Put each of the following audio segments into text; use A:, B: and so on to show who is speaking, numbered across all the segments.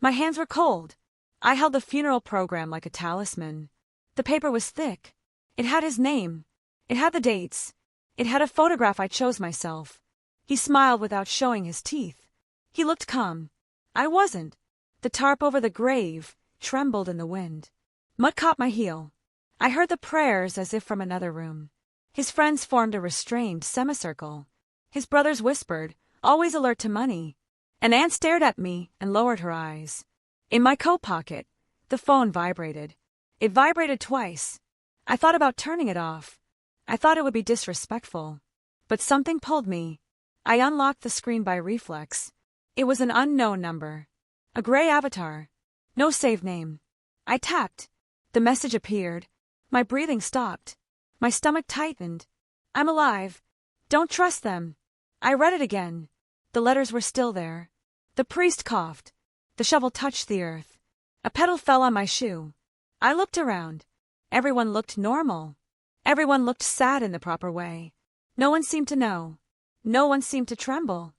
A: My hands were cold. I held the funeral program like a talisman. The paper was thick. It had his name. It had the dates. It had a photograph I chose myself. He smiled without showing his teeth. He looked calm. I wasn't. The tarp over the grave trembled in the wind. Mud caught my heel. I heard the prayers as if from another room. His friends formed a restrained semicircle. His brothers whispered, always alert to money. An aunt stared at me and lowered her eyes. In my coat pocket, the phone vibrated. It vibrated twice. I thought about turning it off. I thought it would be disrespectful. But something pulled me. I unlocked the screen by reflex. It was an unknown number. A gray avatar. No saved name. I tapped. The message appeared. My breathing stopped. My stomach tightened. I'm alive. Don't trust them. I read it again. The letters were still there. The priest coughed. The shovel touched the earth. A petal fell on my shoe. I looked around. Everyone looked normal. Everyone looked sad in the proper way. No one seemed to know. No one seemed to tremble.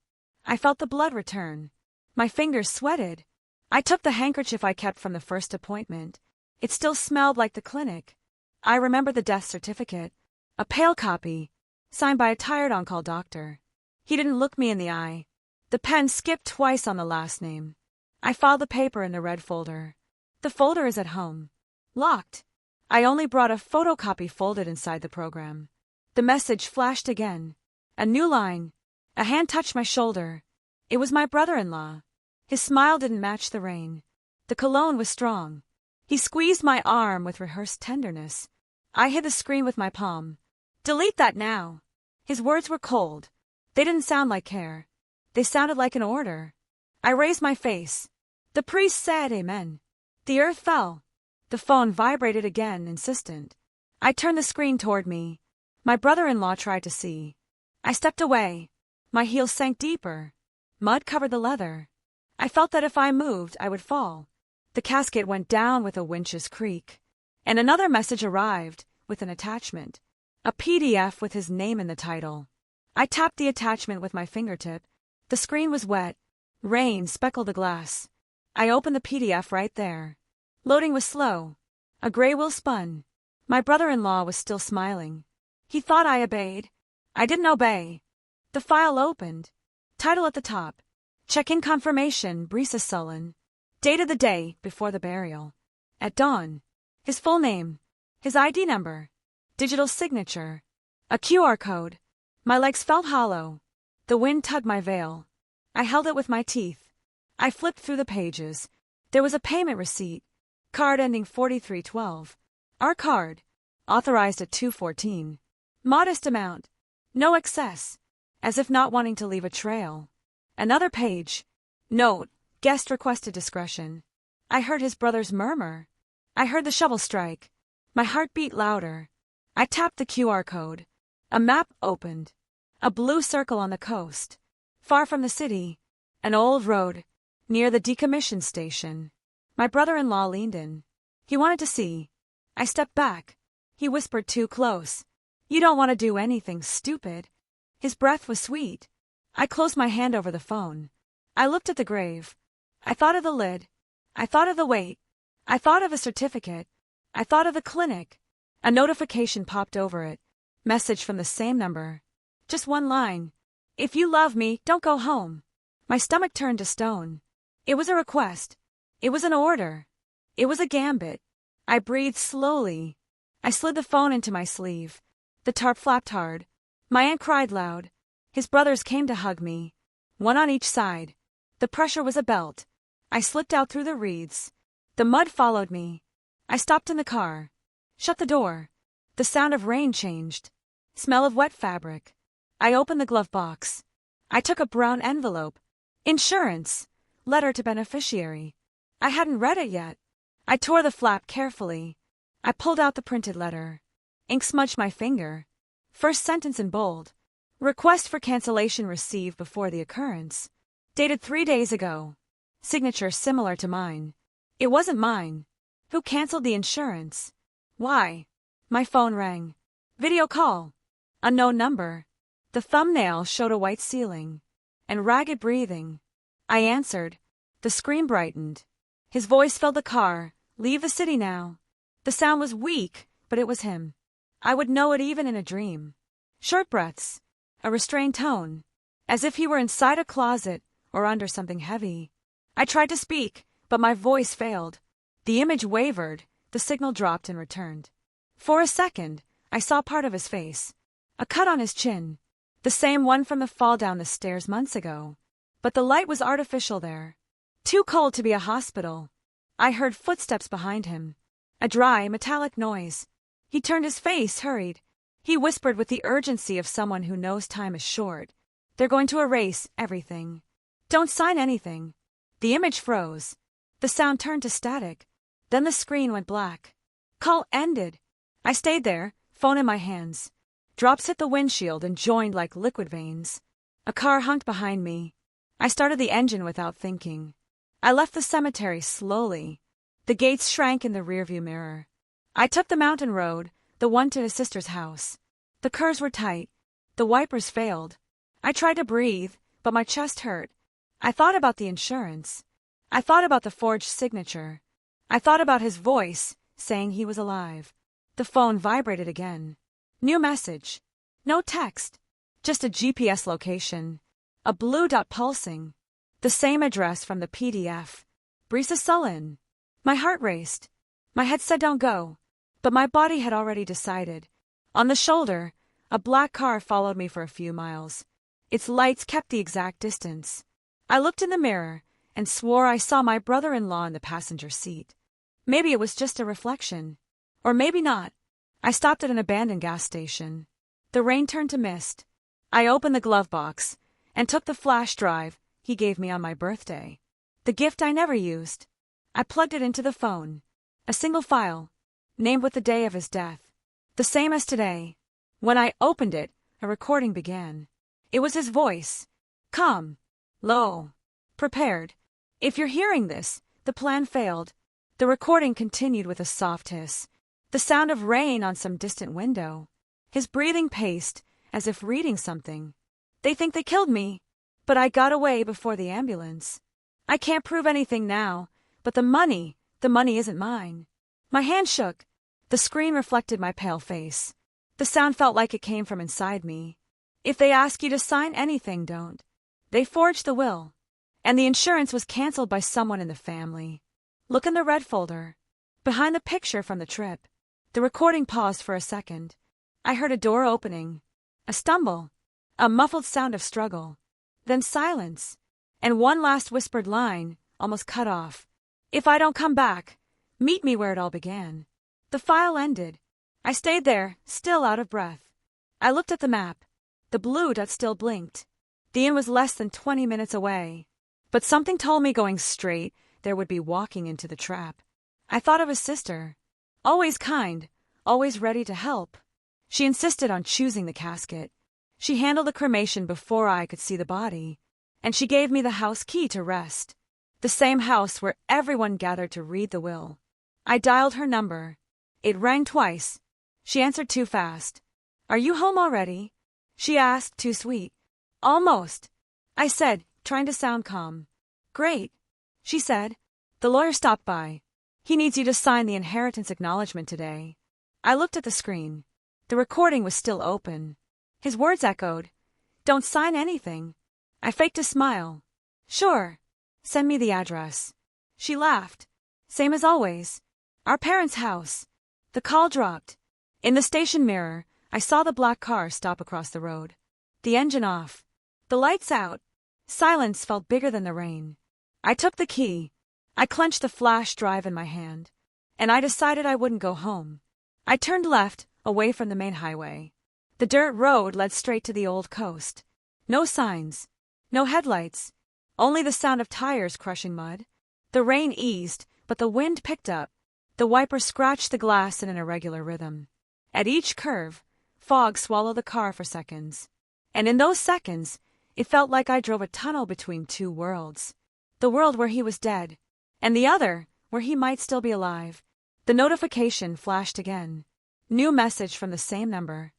A: I felt the blood return. My fingers sweated. I took the handkerchief I kept from the first appointment. It still smelled like the clinic. I remember the death certificate. A pale copy, signed by a tired on-call doctor. He didn't look me in the eye. The pen skipped twice on the last name. I filed the paper in the red folder. The folder is at home. Locked. I only brought a photocopy folded inside the program. The message flashed again. A new line. A hand touched my shoulder. It was my brother-in-law. His smile didn't match the rain. The cologne was strong. He squeezed my arm with rehearsed tenderness. I hid the screen with my palm. Delete that now. His words were cold. They didn't sound like care. They sounded like an order. I raised my face. The priest said amen. The earth fell. The phone vibrated again, insistent. I turned the screen toward me. My brother-in-law tried to see. I stepped away. My heels sank deeper. Mud covered the leather. I felt that if I moved, I would fall. The casket went down with a winch's creak. And another message arrived, with an attachment. A PDF with his name in the title. I tapped the attachment with my fingertip. The screen was wet. Rain speckled the glass. I opened the PDF right there. Loading was slow. A gray wheel spun. My brother-in-law was still smiling. He thought I obeyed. I didn't obey. The file opened. Title at the top. Check-in confirmation, Brisa Sullen. Date of the day before the burial. At dawn. His full name. His ID number. Digital signature. A QR code. My legs felt hollow. The wind tugged my veil. I held it with my teeth. I flipped through the pages. There was a payment receipt. Card ending 4312. Our card. Authorized at 214. Modest amount. No excess. As if not wanting to leave a trail. Another page. Note. Guest requested discretion. I heard his brother's murmur. I heard the shovel strike. My heart beat louder. I tapped the QR code. A map opened. A blue circle on the coast. Far from the city. An old road. Near the decommissioned station. My brother-in-law leaned in. He wanted to see. I stepped back. He whispered too close. You don't want to do anything stupid. His breath was sweet. I closed my hand over the phone. I looked at the grave. I thought of the lid. I thought of the weight. I thought of a certificate. I thought of the clinic. A notification popped over it. Message from the same number. Just one line. If you love me, don't go home. My stomach turned to stone. It was a request. It was an order. It was a gambit. I breathed slowly. I slid the phone into my sleeve. The tarp flapped hard. My aunt cried loud. His brothers came to hug me. One on each side. The pressure was a belt. I slipped out through the reeds. The mud followed me. I stopped in the car. Shut the door. The sound of rain changed. Smell of wet fabric. I opened the glove box. I took a brown envelope. Insurance. Letter to beneficiary. I hadn't read it yet. I tore the flap carefully. I pulled out the printed letter. Ink smudged my finger. First sentence in bold. Request for cancellation received before the occurrence. Dated 3 days ago. Signature similar to mine. It wasn't mine. Who canceled the insurance? Why? My phone rang. Video call. Unknown number. The thumbnail showed a white ceiling. And ragged breathing. I answered. The screen brightened. His voice filled the car. "Leave the city now." The sound was weak, but it was him. I would know it even in a dream. Short breaths, a restrained tone, as if he were inside a closet or under something heavy. I tried to speak, but my voice failed. The image wavered, the signal dropped and returned. For a second, I saw part of his face. A cut on his chin, the same one from the fall down the stairs months ago. But the light was artificial there. Too cold to be a hospital. I heard footsteps behind him. A dry, metallic noise. He turned his face, hurried. He whispered with the urgency of someone who knows time is short. "They're going to erase everything. Don't sign anything." The image froze. The sound turned to static. Then the screen went black. Call ended. I stayed there, phone in my hands. Drops hit the windshield and joined like liquid veins. A car honked behind me. I started the engine without thinking. I left the cemetery slowly. The gates shrank in the rearview mirror. I took the mountain road, the one to his sister's house. The curves were tight. The wipers failed. I tried to breathe, but my chest hurt. I thought about the insurance. I thought about the forged signature. I thought about his voice, saying he was alive. The phone vibrated again. New message. No text. Just a GPS location. A blue dot pulsing. The same address from the PDF. Brisa Sullen. My heart raced. My head said don't go. But my body had already decided. On the shoulder, a black car followed me for a few miles. Its lights kept the exact distance. I looked in the mirror and swore I saw my brother-in-law in the passenger seat. Maybe it was just a reflection. Or maybe not. I stopped at an abandoned gas station. The rain turned to mist. I opened the glove box and took the flash drive he gave me on my birthday. The gift I never used. I plugged it into the phone. A single file, named with the day of his death. The same as today. When I opened it, a recording began. It was his voice. Calm. Low. Prepared. If you're hearing this, the plan failed. The recording continued with a soft hiss. The sound of rain on some distant window. His breathing paced, as if reading something. They think they killed me, but I got away before the ambulance. I can't prove anything now, but the money isn't mine. My hand shook. The screen reflected my pale face. The sound felt like it came from inside me. If they ask you to sign anything, don't. They forged the will. And the insurance was canceled by someone in the family. Look in the red folder. Behind the picture from the trip. The recording paused for a second. I heard a door opening. A stumble. A muffled sound of struggle. Then silence. And one last whispered line, almost cut off. If I don't come back, meet me where it all began. The file ended. I stayed there, still out of breath. I looked at the map. The blue dot still blinked. The inn was less than 20 minutes away. But something told me going straight, there would be walking into the trap. I thought of his sister. Always kind, always ready to help. She insisted on choosing the casket. She handled the cremation before I could see the body. And she gave me the house key to rest. The same house where everyone gathered to read the will. I dialed her number. It rang twice. She answered too fast. Are you home already? She asked, too sweet. Almost. I said, trying to sound calm. Great. She said. The lawyer stopped by. He needs you to sign the inheritance acknowledgement today. I looked at the screen. The recording was still open. His words echoed. Don't sign anything. I faked a smile. Sure. Send me the address. She laughed. Same as always. Our parents' house. The call dropped. In the station mirror, I saw the black car stop across the road. The engine off. The lights out. Silence felt bigger than the rain. I took the key. I clenched the flash drive in my hand. And I decided I wouldn't go home. I turned left, away from the main highway. The dirt road led straight to the old coast. No signs. No headlights. Only the sound of tires crushing mud. The rain eased, but the wind picked up. The wiper scratched the glass in an irregular rhythm. At each curve, fog swallowed the car for seconds. And in those seconds, it felt like I drove a tunnel between two worlds. The world where he was dead, and the other where he might still be alive. The notification flashed again. New message from the same number.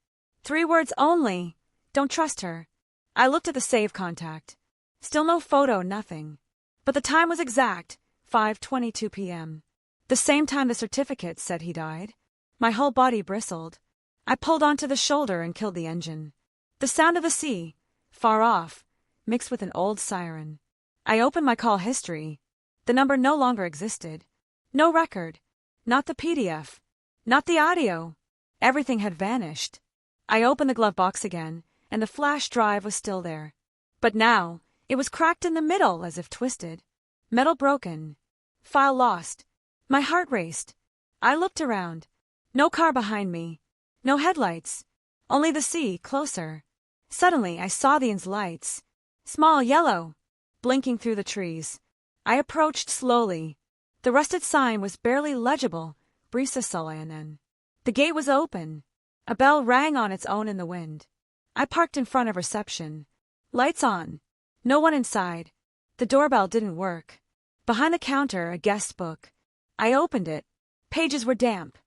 A: 3 words only. Don't trust her. I looked at the save contact. Still no photo, nothing. But the time was exact. 5:22 p.m. The same time the certificate said he died. My whole body bristled. I pulled onto the shoulder and killed the engine. The sound of the sea, far off, mixed with an old siren. I opened my call history. The number no longer existed. No record. Not the PDF. Not the audio. Everything had vanished. I opened the glove box again, and the flash drive was still there. But now, it was cracked in the middle as if twisted. Metal broken. File lost. My heart raced. I looked around. No car behind me. No headlights. Only the sea, closer. Suddenly, I saw the inn's lights. Small, yellow. Blinking through the trees. I approached slowly. The rusted sign was barely legible. Brisa Solayanen. The gate was open. A bell rang on its own in the wind. I parked in front of reception. Lights on. No one inside. The doorbell didn't work. Behind the counter, a guest book. I opened it. Pages were damp.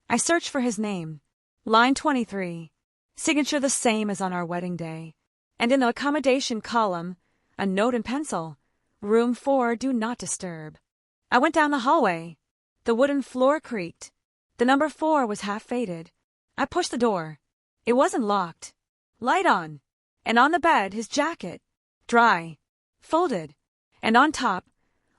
A: I searched for his name. Line 23. Signature the same as on our wedding day. And in the accommodation column, a note in pencil. Room 4, do not disturb. I went down the hallway. The wooden floor creaked. The number 4 was half faded. I pushed the door. It wasn't locked. Light on. And on the bed, his jacket. Dry. Folded. And on top,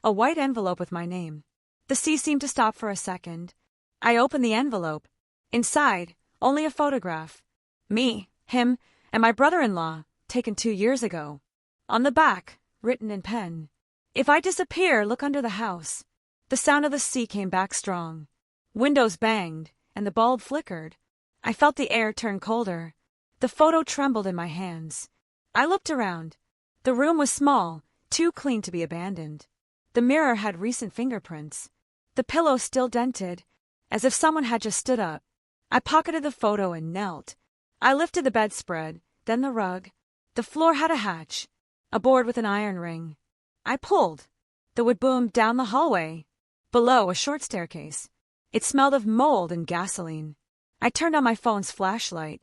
A: a white envelope with my name. The sea seemed to stop for a second. I opened the envelope. Inside, only a photograph. Me, him, and my brother-in-law, taken 2 years ago. On the back, written in pen. If I disappear, look under the house. The sound of the sea came back strong. Windows banged, and the bulb flickered. I felt the air turn colder. The photo trembled in my hands. I looked around. The room was small, too clean to be abandoned. The mirror had recent fingerprints. The pillow still dented, as if someone had just stood up. I pocketed the photo and knelt. I lifted the bedspread, then the rug. The floor had a hatch, a board with an iron ring. I pulled. The wood boomed down the hallway. Below, a short staircase. It smelled of mold and gasoline. I turned on my phone's flashlight.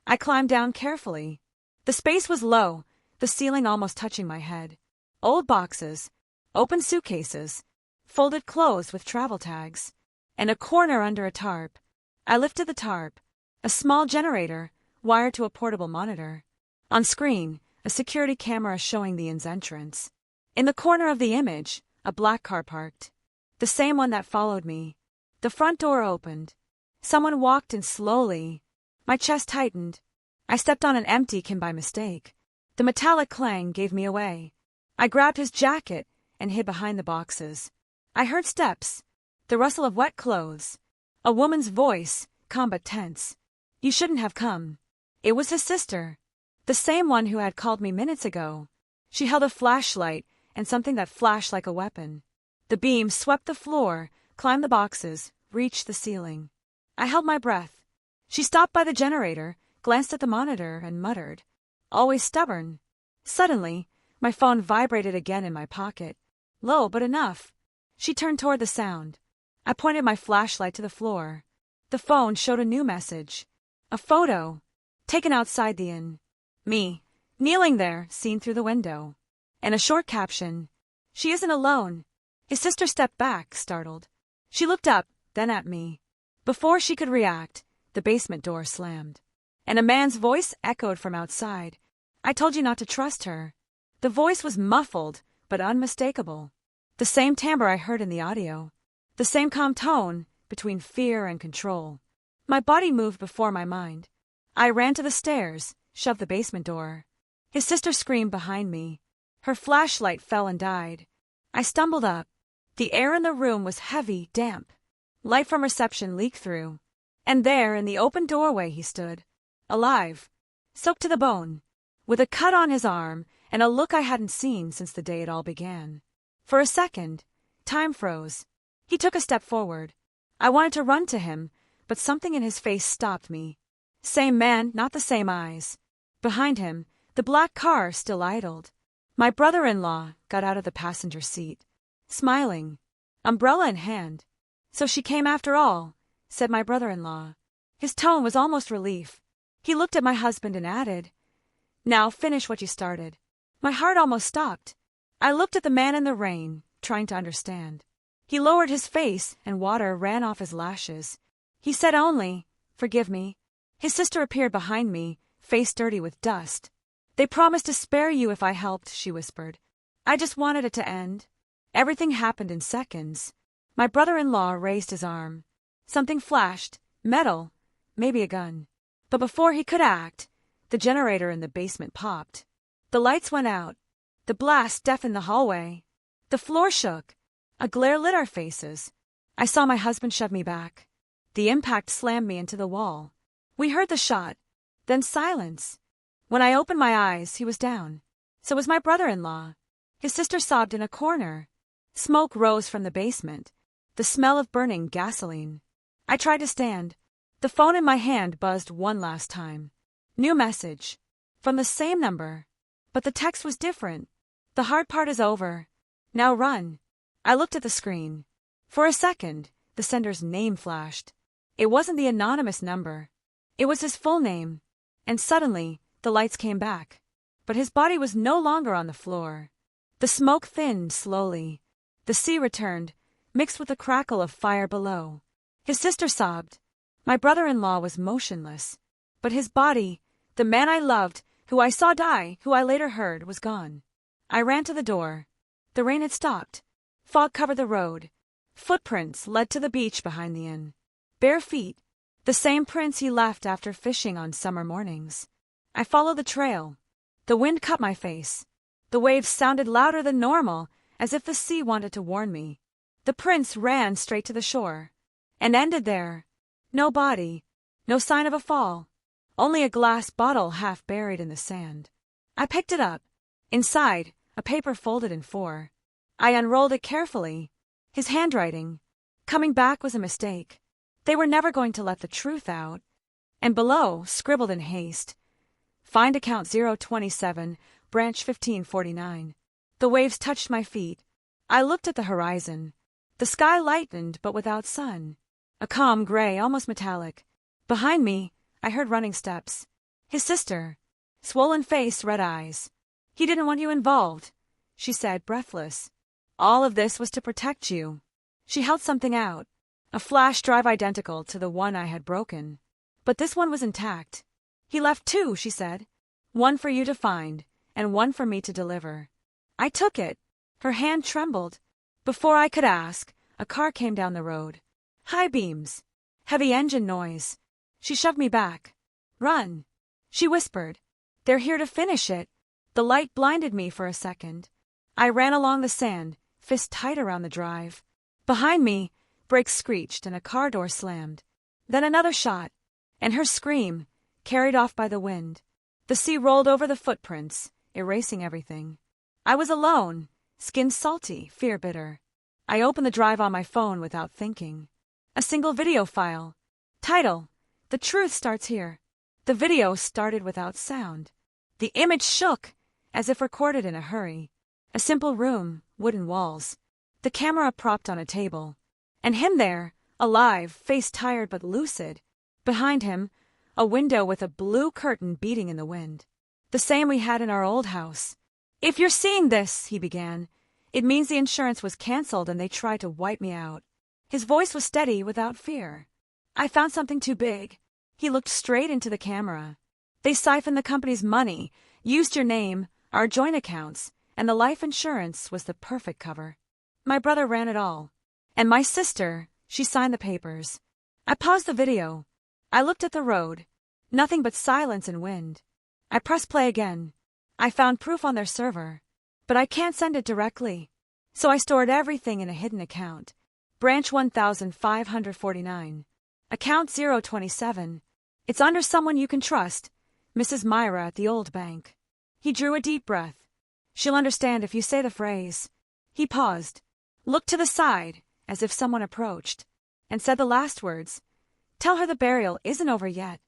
A: I climbed down carefully. The space was low, the ceiling almost touching my head. Old boxes, open suitcases, folded clothes with travel tags, and a corner under a tarp. I lifted the tarp. A small generator, wired to a portable monitor. On screen, a security camera showing the inn's entrance. In the corner of the image, a black car parked. The same one that followed me. The front door opened. Someone walked in slowly. My chest tightened. I stepped on an empty can by mistake. The metallic clang gave me away. I grabbed his jacket and hid behind the boxes. I heard steps, the rustle of wet clothes. A woman's voice, calm but tense. You shouldn't have come. It was his sister. The same one who had called me minutes ago. She held a flashlight and something that flashed like a weapon. The beam swept the floor, climbed the boxes, reached the ceiling. I held my breath. She stopped by the generator, glanced at the monitor, and muttered, "Always stubborn." Suddenly, my phone vibrated again in my pocket. Low, but enough. She turned toward the sound. I pointed my flashlight to the floor. The phone showed a new message. A photo, taken outside the inn. Me, kneeling there, seen through the window. And a short caption, "She isn't alone." His sister stepped back, startled. She looked up, then at me. Before she could react, the basement door slammed. And a man's voice echoed from outside. "I told you not to trust her." The voice was muffled, but unmistakable. The same timbre I heard in the audio. The same calm tone, between fear and control. My body moved before my mind. I ran to the stairs, shoved the basement door. His sister screamed behind me. Her flashlight fell and died. I stumbled up. The air in the room was heavy, damp. Light from reception leaked through. And there, in the open doorway, he stood. Alive. Soaked to the bone. With a cut on his arm, and a look I hadn't seen since the day it all began. For a second, time froze. He took a step forward. I wanted to run to him, but something in his face stopped me. Same man, not the same eyes. Behind him, the black car still idled. My brother-in-law got out of the passenger seat, smiling, umbrella in hand. "So she came after all," said my brother-in-law. His tone was almost relief. He looked at my husband and added, "Now finish what you started." My heart almost stopped. I looked at the man in the rain, trying to understand. He lowered his face and water ran off his lashes. He said only, "Forgive me." His sister appeared behind me, face dirty with dust. "They promised to spare you if I helped," she whispered. "I just wanted it to end." Everything happened in seconds. My brother-in-law raised his arm. Something flashed, metal, maybe a gun. But before he could act, the generator in the basement popped. The lights went out. The blast deafened the hallway. The floor shook. A glare lit our faces. I saw my husband shove me back. The impact slammed me into the wall. We heard the shot, then silence. When I opened my eyes, he was down. So was my brother-in-law. His sister sobbed in a corner. Smoke rose from the basement, the smell of burning gasoline. I tried to stand. The phone in my hand buzzed one last time. New message. From the same number. But the text was different. "The hard part is over. Now run." I looked at the screen. For a second, the sender's name flashed. It wasn't the anonymous number. It was his full name. And suddenly, the lights came back. But his body was no longer on the floor. The smoke thinned slowly. The sea returned, mixed with the crackle of fire below. His sister sobbed. My brother-in-law was motionless. But his body, the man I loved, who I saw die, who I later heard, was gone. I ran to the door. The rain had stopped. Fog covered the road. Footprints led to the beach behind the inn. Bare feet, the same prints he left after fishing on summer mornings. I followed the trail. The wind cut my face. The waves sounded louder than normal, as if the sea wanted to warn me. The prints ran straight to the shore. And ended there. No body. No sign of a fall. Only a glass bottle half buried in the sand. I picked it up. Inside, a paper folded in four. I unrolled it carefully. His handwriting. Coming back was a mistake. They were never going to let the truth out. And below, scribbled in haste, "Find account 027, branch 1549. The waves touched my feet. I looked at the horizon. The sky lightened, but without sun. A calm gray, almost metallic. Behind me, I heard running steps. His sister. Swollen face, red eyes. "He didn't want you involved," she said, breathless. "All of this was to protect you." She held something out. A flash drive identical to the one I had broken. But this one was intact. "He left two," she said. "One for you to find, and one for me to deliver." I took it. Her hand trembled. Before I could ask, a car came down the road. High beams. Heavy engine noise. She shoved me back. "Run," she whispered. "They're here to finish it." The light blinded me for a second. I ran along the sand, fist tight around the drive. Behind me, brakes screeched and a car door slammed. Then another shot, and her scream, carried off by the wind. The sea rolled over the footprints, erasing everything. I was alone, skin salty, fear bitter. I opened the drive on my phone without thinking. A single video file. Title: "The Truth Starts Here." The video started without sound. The image shook, as if recorded in a hurry. A simple room, wooden walls. The camera propped on a table. And him there, alive, face tired but lucid. Behind him, a window with a blue curtain beating in the wind. The same we had in our old house. "If you're seeing this," he began, "it means the insurance was canceled and they tried to wipe me out." His voice was steady, without fear. "I found something too big." He looked straight into the camera. "They siphoned the company's money, used your name, our joint accounts, and the life insurance was the perfect cover. My brother ran it all. And my sister, she signed the papers." I paused the video. I looked at the road. Nothing but silence and wind. I pressed play again. I found proof on their server. But I can't send it directly. So I stored everything in a hidden account. Branch 1549. Account 027. It's under someone you can trust. Mrs. Myra at the old bank. He drew a deep breath. "She'll understand if you say the phrase." He paused, looked to the side, as if someone approached, and said the last words. "Tell her the burial isn't over yet."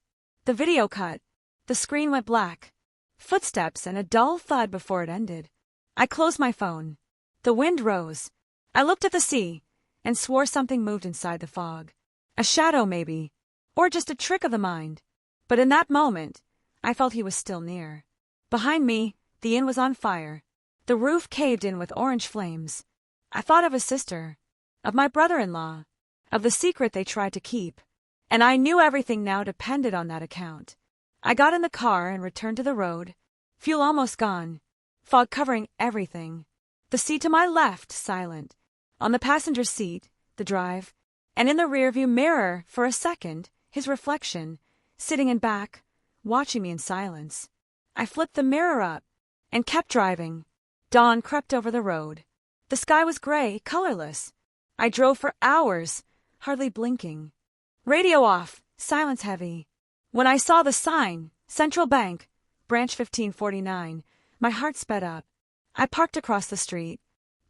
A: The video cut. The screen went black. Footsteps and a dull thud before it ended. I closed my phone. The wind rose. I looked at the sea, and swore something moved inside the fog. A shadow, maybe, or just a trick of the mind. But in that moment, I felt he was still near. Behind me, the inn was on fire. The roof caved in with orange flames. I thought of his sister. of my brother-in-law, of the secret they tried to keep. And I knew everything now depended on that account. I got in the car and returned to the road. Fuel almost gone. Fog covering everything. The seat to my left, silent. On the passenger seat, the drive. And in the rearview mirror, for a second, his reflection, sitting in back, watching me in silence. I flipped the mirror up and kept driving. Dawn crept over the road. The sky was gray, colorless. I drove for hours, hardly blinking. Radio off, silence heavy. When I saw the sign, Central Bank, branch 1549, my heart sped up. I parked across the street.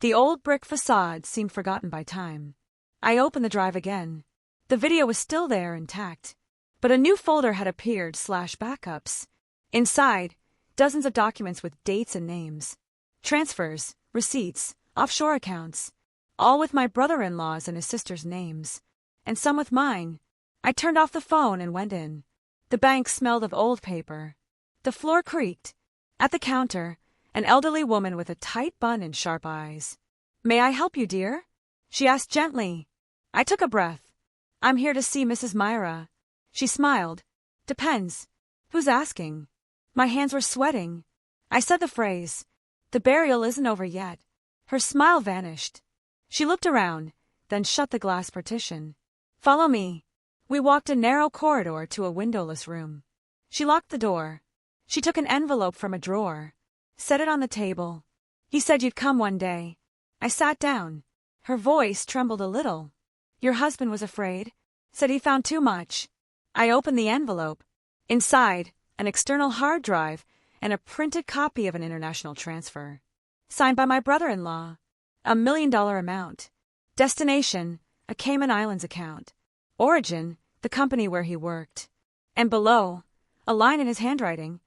A: The old brick facade seemed forgotten by time. I opened the drive again. The video was still there, intact. But a new folder had appeared, /backups. Inside, dozens of documents with dates and names. Transfers, receipts, offshore accounts. All with my brother-in-law's and his sister's names. And some with mine. I turned off the phone and went in. The bank smelled of old paper. The floor creaked. At the counter, an elderly woman with a tight bun and sharp eyes. "May I help you, dear?" she asked gently. I took a breath. "I'm here to see Mrs. Myra." She smiled. "Depends. Who's asking?" My hands were sweating. I said the phrase. "The burial isn't over yet." Her smile vanished. She looked around, then shut the glass partition. "Follow me." We walked a narrow corridor to a windowless room. She locked the door. She took an envelope from a drawer, set it on the table. "He said you'd come one day." I sat down. Her voice trembled a little. "Your husband was afraid. Said he found too much." I opened the envelope. Inside, an external hard drive and a printed copy of an international transfer. Signed by my brother-in-law. $1 million amount. Destination, a Cayman Islands account. Origin, the company where he worked. And below, a line in his handwriting.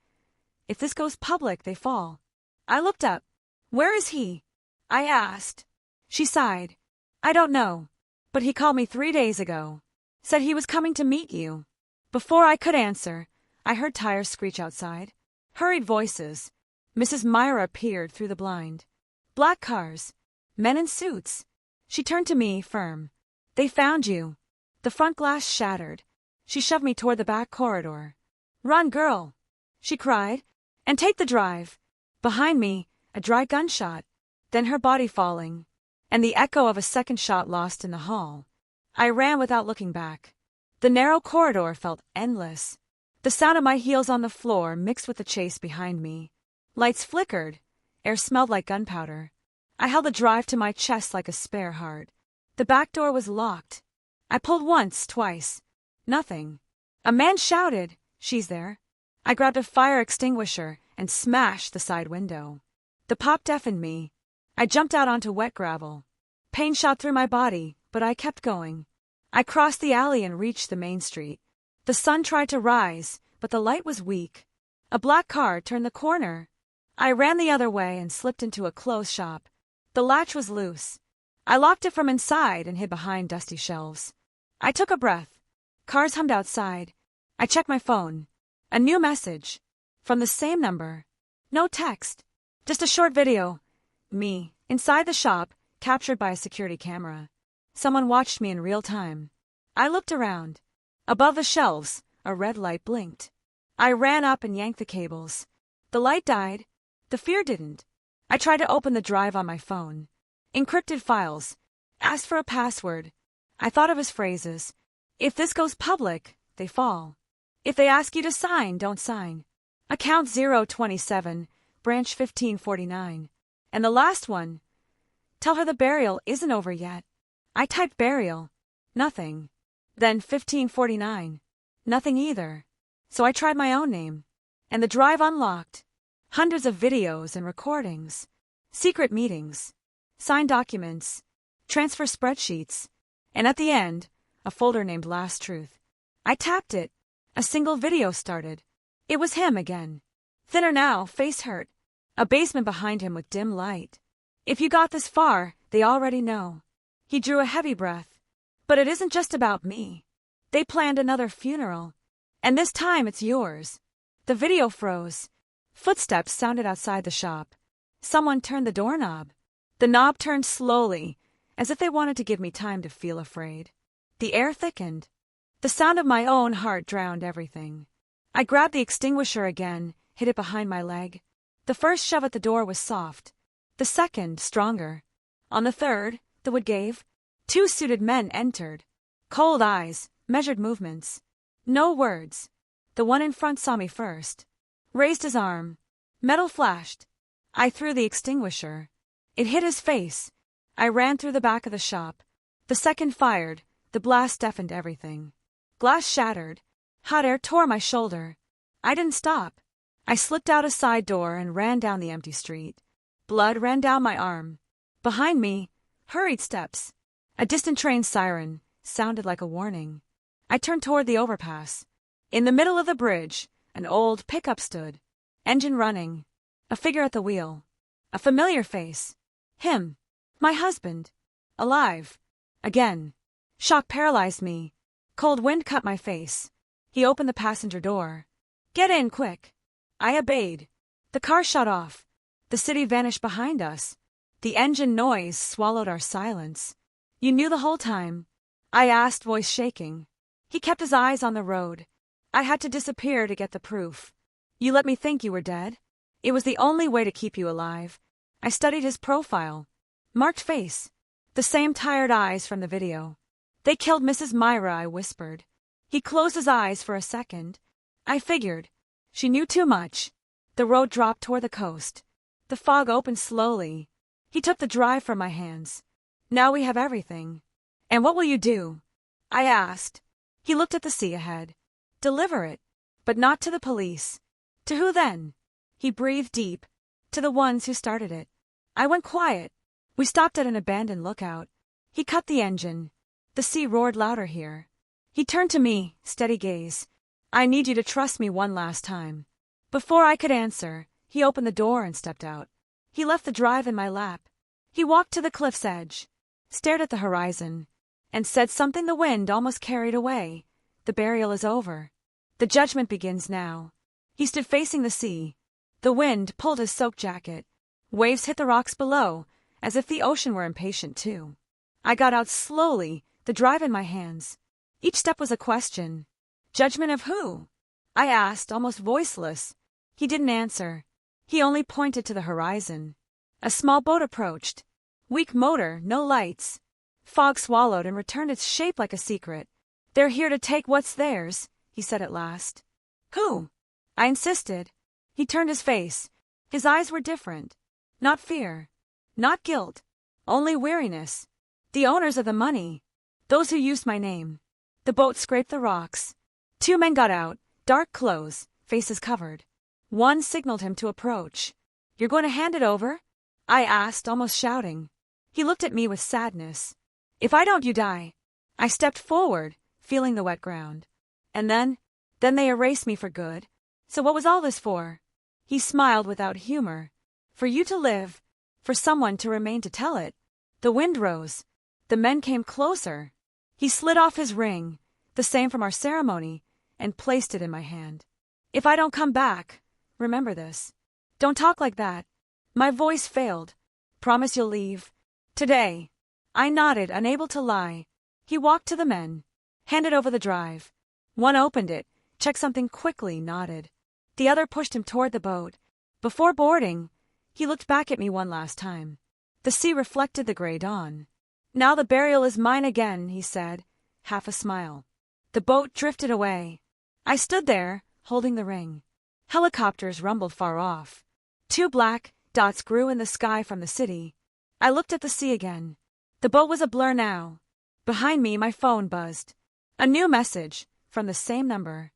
A: "If this goes public, they fall." I looked up. "Where is he?" I asked. She sighed. "I don't know. But he called me 3 days ago. Said he was coming to meet you." Before I could answer, I heard tires screech outside. Hurried voices. Mrs. Myra peered through the blind. Black cars. Men in suits. She turned to me, firm. "They found you." The front glass shattered. She shoved me toward the back corridor. "Run, girl," she cried, "and take the drive." Behind me, a dry gunshot, then her body falling, and the echo of a second shot lost in the hall. I ran without looking back. The narrow corridor felt endless. The sound of my heels on the floor mixed with the chase behind me. Lights flickered. Air smelled like gunpowder. I held the drive to my chest like a spare heart. The back door was locked. I pulled once, twice. Nothing. A man shouted, "She's there." I grabbed a fire extinguisher and smashed the side window. The pop deafened me. I jumped out onto wet gravel. Pain shot through my body, but I kept going. I crossed the alley and reached the main street. The sun tried to rise, but the light was weak. A black car turned the corner. I ran the other way and slipped into a clothes shop. The latch was loose. I locked it from inside and hid behind dusty shelves. I took a breath. Cars hummed outside. I checked my phone. A new message. From the same number. No text. Just a short video. Me, inside the shop, captured by a security camera. Someone watched me in real time. I looked around. Above the shelves, a red light blinked. I ran up and yanked the cables. The light died. The fear didn't. I tried to open the drive on my phone. Encrypted files. Asked for a password. I thought of his phrases. "If this goes public, they fall. If they ask you to sign, don't sign. Account 027, branch 1549. And the last one. Tell her the burial isn't over yet." I typed burial. Nothing. Then 1549. Nothing either. So I tried my own name. And the drive unlocked. Hundreds of videos and recordings. Secret meetings. Signed documents. Transfer spreadsheets. And at the end, a folder named Last Truth. I tapped it. A single video started. It was him again. Thinner now, face hurt. A basement behind him with dim light. "If you got this far, they already know." He drew a heavy breath. "But it isn't just about me. They planned another funeral. And this time it's yours." The video froze. Footsteps sounded outside the shop. Someone turned the doorknob. The knob turned slowly, as if they wanted to give me time to feel afraid. The air thickened. The sound of my own heart drowned everything. I grabbed the extinguisher again, hid it behind my leg. The first shove at the door was soft. The second, stronger. On the third, the wood gave. 2 suited men entered. Cold eyes, measured movements. No words. The one in front saw me first. Raised his arm. Metal flashed. I threw the extinguisher. It hit his face. I ran through the back of the shop. The second fired. The blast deafened everything. Glass shattered. Hot air tore my shoulder. I didn't stop. I slipped out a side door and ran down the empty street. Blood ran down my arm. Behind me, hurried steps. A distant train siren sounded like a warning. I turned toward the overpass. In the middle of the bridge, an old pickup stood. Engine running. A figure at the wheel. A familiar face. Him. My husband. Alive. Again. Shock paralyzed me. Cold wind cut my face. He opened the passenger door. Get in, quick. I obeyed. The car shut off. The city vanished behind us. The engine noise swallowed our silence. You knew the whole time? I asked, voice shaking. He kept his eyes on the road. I had to disappear to get the proof. You let me think you were dead? It was the only way to keep you alive. I studied his profile. Marked face. The same tired eyes from the video. They killed Mrs. Myra, I whispered. He closed his eyes for a second. I figured. She knew too much. The road dropped toward the coast. The fog opened slowly. He took the drive from my hands. Now we have everything. And what will you do? I asked. He looked at the sea ahead. Deliver it. But not to the police. To who then? He breathed deep. To the ones who started it. I went quiet. We stopped at an abandoned lookout. He cut the engine. The sea roared louder here. He turned to me, steady gaze. I need you to trust me one last time. Before I could answer, he opened the door and stepped out. He left the drive in my lap. He walked to the cliff's edge, stared at the horizon, and said something the wind almost carried away. The burial is over. The judgment begins now. He stood facing the sea. The wind pulled his soaked jacket. Waves hit the rocks below, as if the ocean were impatient too. I got out slowly, the drive in my hands. Each step was a question. Judgment of who? I asked, almost voiceless. He didn't answer. He only pointed to the horizon. A small boat approached. Weak motor, no lights. Fog swallowed and returned its shape like a secret. They're here to take what's theirs, he said at last. Who? I insisted. He turned his face. His eyes were different. Not fear. Not guilt. Only weariness. The owners of the money. Those who used my name. The boat scraped the rocks. 2 men got out, dark clothes, faces covered. One signaled him to approach. You're going to hand it over? I asked, almost shouting. He looked at me with sadness. If I don't, you die. I stepped forward, feeling the wet ground. And then they erased me for good. So what was all this for? He smiled without humor. For you to live. For someone to remain to tell it. The wind rose. The men came closer. He slid off his ring, the same from our ceremony, and placed it in my hand. If I don't come back, remember this. Don't talk like that. My voice failed. Promise you'll leave. Today. I nodded, unable to lie. He walked to the men. Handed over the drive. One opened it, checked something quickly, nodded. The other pushed him toward the boat. Before boarding, he looked back at me one last time. The sea reflected the gray dawn. Now the burial is mine again, he said, half a smile. The boat drifted away. I stood there, holding the ring. Helicopters rumbled far off. 2 black dots grew in the sky from the city. I looked at the sea again. The boat was a blur now. Behind me, my phone buzzed. A new message, from the same number.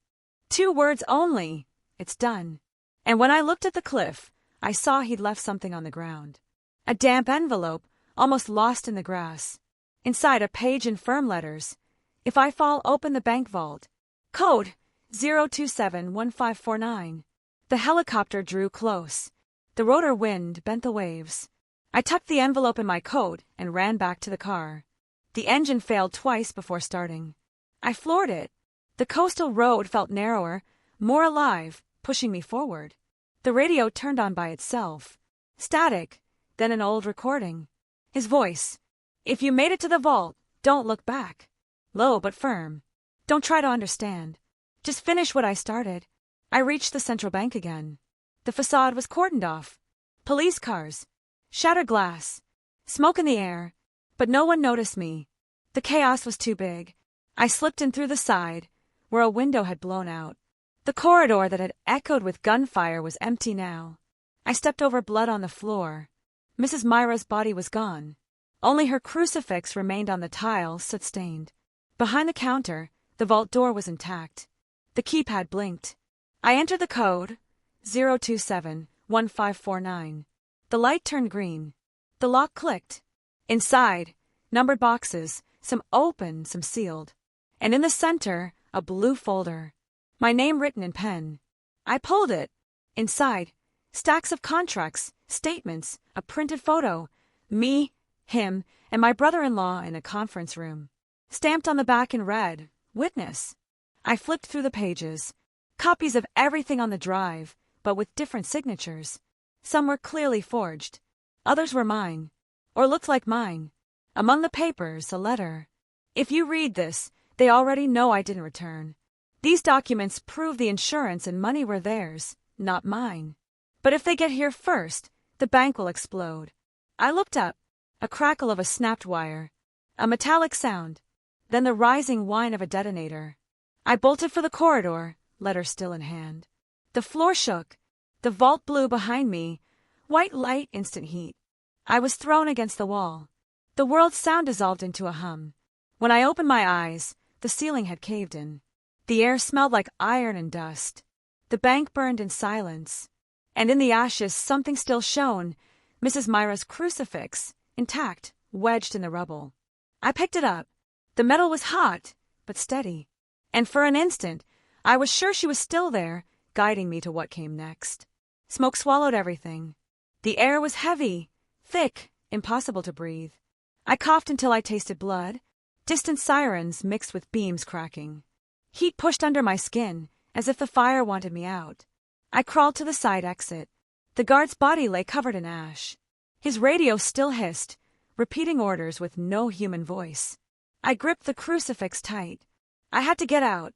A: 2 words only. It's done. And when I looked at the cliff, I saw he'd left something on the ground. A damp envelope, almost lost in the grass. Inside, a page in firm letters. If I fall, open the bank vault. Code 0271549. The helicopter drew close. The rotor wind bent the waves. I tucked the envelope in my coat and ran back to the car. The engine failed twice before starting. I floored it. The coastal road felt narrower, more alive, pushing me forward. The radio turned on by itself. Static, then an old recording. His voice. If you made it to the vault, don't look back. Low but firm. Don't try to understand. Just finish what I started. I reached the central bank again. The facade was cordoned off. Police cars. Shattered glass. Smoke in the air. But no one noticed me. The chaos was too big. I slipped in through the side, where a window had blown out. The corridor that had echoed with gunfire was empty now. I stepped over blood on the floor. Mrs. Myra's body was gone. Only her crucifix remained on the tile, soot-stained. Behind the counter, the vault door was intact. The keypad blinked. I entered the code, 027-1549. The light turned green. The lock clicked. Inside, numbered boxes, some open, some sealed. And in the center, a blue folder. My name written in pen. I pulled it. Inside, stacks of contracts, statements, a printed photo. Me, him, and my brother-in-law in a conference room. Stamped on the back in red, witness. I flipped through the pages. Copies of everything on the drive, but with different signatures. Some were clearly forged. Others were mine, or looked like mine. Among the papers, a letter. If you read this, they already know I didn't return. These documents prove the insurance and money were theirs, not mine. But if they get here first, the bank will explode. I looked up, a crackle of a snapped wire, a metallic sound, then the rising whine of a detonator. I bolted for the corridor, letter still in hand. The floor shook, the vault blew behind me, white light, instant heat. I was thrown against the wall. The world's sound dissolved into a hum. When I opened my eyes, the ceiling had caved in. The air smelled like iron and dust. The bank burned in silence. And in the ashes something still shone, Mrs. Myra's crucifix, intact, wedged in the rubble. I picked it up. The metal was hot, but steady. And for an instant, I was sure she was still there, guiding me to what came next. Smoke swallowed everything. The air was heavy, thick, impossible to breathe. I coughed until I tasted blood, distant sirens mixed with beams cracking. Heat pushed under my skin, as if the fire wanted me out. I crawled to the side exit. The guard's body lay covered in ash. His radio still hissed, repeating orders with no human voice. I gripped the crucifix tight. I had to get out.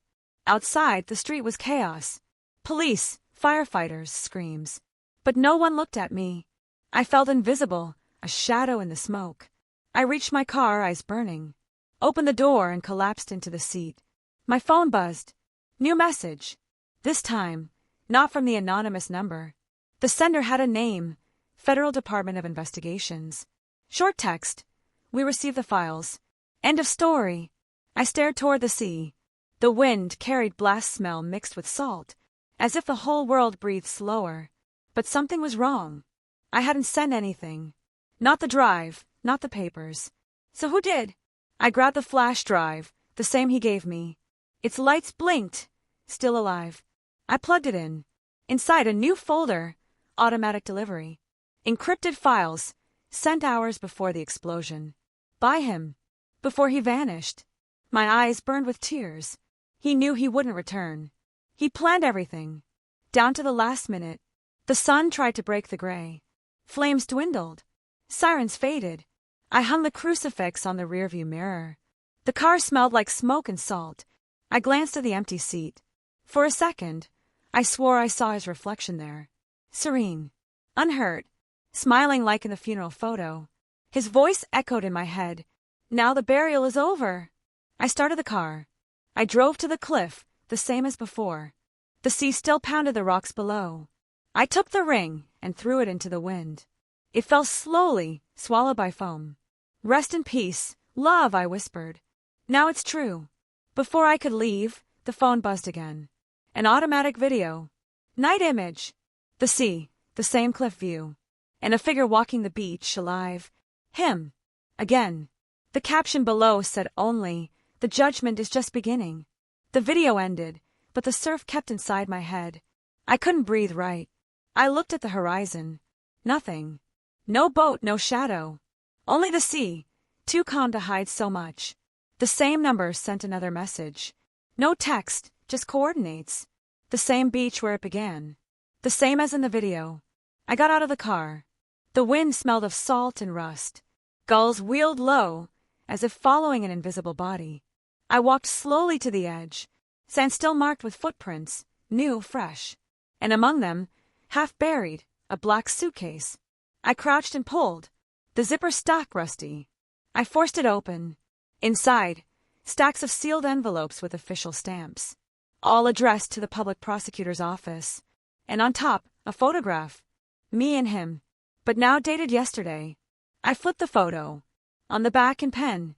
A: Outside, the street was chaos. Police, firefighters, screams. But no one looked at me. I felt invisible, a shadow in the smoke. I reached my car, eyes burning. Opened the door and collapsed into the seat. My phone buzzed. New message. This time, not from the anonymous number. The sender had a name, Federal Department of Investigations. Short text. We received the files. End of story. I stared toward the sea. The wind carried blast smell mixed with salt, as if the whole world breathed slower. But something was wrong. I hadn't sent anything. Not the drive, not the papers. So who did? I grabbed the flash drive, the same he gave me. Its lights blinked. Still alive. I plugged it in. Inside a new folder. Automatic delivery. Encrypted files. Sent hours before the explosion. By him. Before he vanished. My eyes burned with tears. He knew he wouldn't return. He planned everything. Down to the last minute. The sun tried to break the gray. Flames dwindled. Sirens faded. I hung the crucifix on the rearview mirror. The car smelled like smoke and salt. I glanced at the empty seat. For a second, I swore I saw his reflection there. Serene. Unhurt. Smiling like in the funeral photo. His voice echoed in my head. Now the burial is over. I started the car. I drove to the cliff, the same as before. The sea still pounded the rocks below. I took the ring and threw it into the wind. It fell slowly, swallowed by foam. Rest in peace, love, I whispered. Now it's true. Before I could leave, the phone buzzed again. An automatic video. Night image. The sea, the same cliff view. And a figure walking the beach, alive. Him. Again. The caption below said only, "The judgment is just beginning." The video ended, but the surf kept inside my head. I couldn't breathe right. I looked at the horizon. Nothing. No boat, no shadow. Only the sea, too calm to hide so much. The same number sent another message. No text, just coordinates. The same beach where it began. The same as in the video. I got out of the car. The wind smelled of salt and rust. Gulls wheeled low, as if following an invisible body. I walked slowly to the edge, sand still marked with footprints, new, fresh. And among them, half buried, a black suitcase. I crouched and pulled, the zipper stuck rusty. I forced it open. Inside, stacks of sealed envelopes with official stamps, all addressed to the public prosecutor's office. And on top, a photograph. Me and him, but now dated yesterday. I flipped the photo. On the back in pen.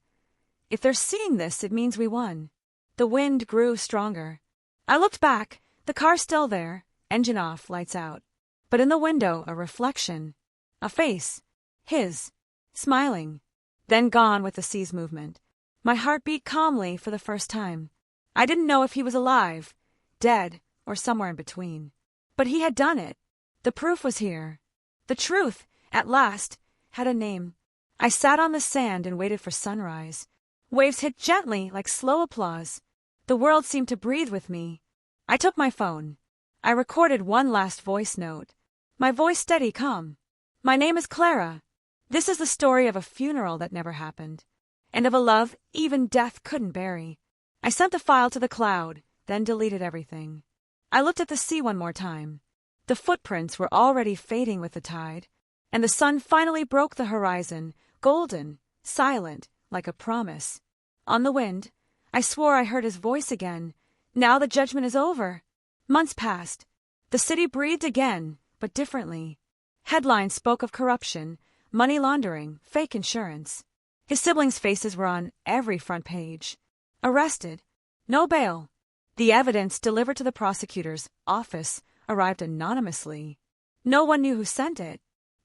A: If they're seeing this, it means we won. The wind grew stronger. I looked back, the car still there, engine off, lights out. But in the window, a reflection. A face. His. Smiling. Then gone with the sea's movement. My heart beat calmly for the first time. I didn't know if he was alive, dead, or somewhere in between. But he had done it. The proof was here. The truth, at last, had a name. I sat on the sand and waited for sunrise. Waves hit gently like slow applause. The world seemed to breathe with me. I took my phone. I recorded one last voice note. My voice steady, calm. My name is Clara. This is the story of a funeral that never happened, and of a love even death couldn't bury. I sent the file to the cloud, then deleted everything. I looked at the sea one more time. The footprints were already fading with the tide, and the sun finally broke the horizon, golden, silent, like a promise. On the wind, I swore I heard his voice again. Now the judgment is over. Months passed. The city breathed again, but differently. Headlines spoke of corruption, money laundering, fake insurance. His siblings' faces were on every front page. Arrested. No bail. The evidence delivered to the prosecutor's office arrived anonymously. No one knew who sent it.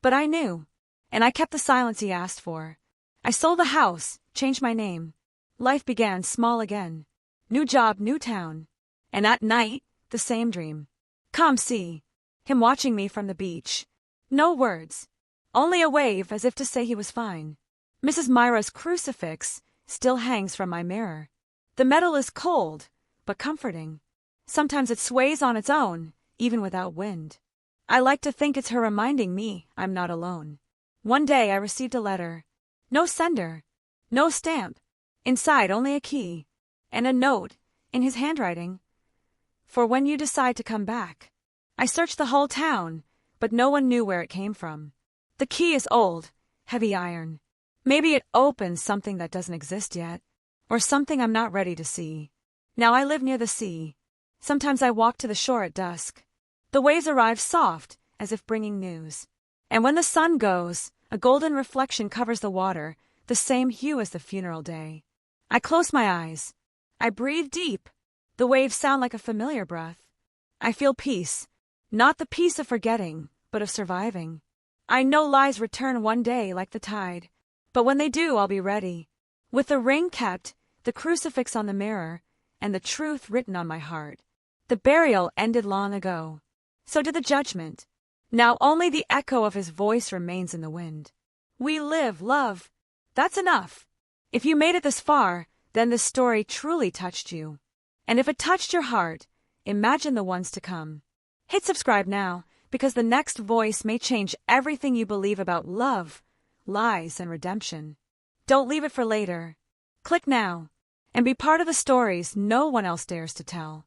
A: But I knew, and I kept the silence he asked for. I sold the house, changed my name. Life began small again. New job, new town. And at night, the same dream. Calm sea. Him watching me from the beach. No words. Only a wave as if to say he was fine. Mrs. Myra's crucifix still hangs from my mirror. The metal is cold, but comforting. Sometimes it sways on its own, even without wind. I like to think it's her reminding me I'm not alone. One day I received a letter. No sender. No stamp. Inside only a key. And a note, in his handwriting. For when you decide to come back. I searched the whole town, but no one knew where it came from. The key is old, heavy iron. Maybe it opens something that doesn't exist yet, or something I'm not ready to see. Now I live near the sea. Sometimes I walk to the shore at dusk. The waves arrive soft, as if bringing news. And when the sun goes, a golden reflection covers the water, the same hue as the funeral day. I close my eyes. I breathe deep. The waves sound like a familiar breath. I feel peace, not the peace of forgetting, but of surviving. I know lies return one day like the tide, but when they do, I'll be ready. With the ring kept, the crucifix on the mirror, and the truth written on my heart. The burial ended long ago. So did the judgment. Now only the echo of his voice remains in the wind. We live, love. That's enough. If you made it this far, then this story truly touched you. And if it touched your heart, imagine the ones to come. Hit subscribe now, because the next voice may change everything you believe about love, lies, and redemption. Don't leave it for later. Click now, and be part of the stories no one else dares to tell.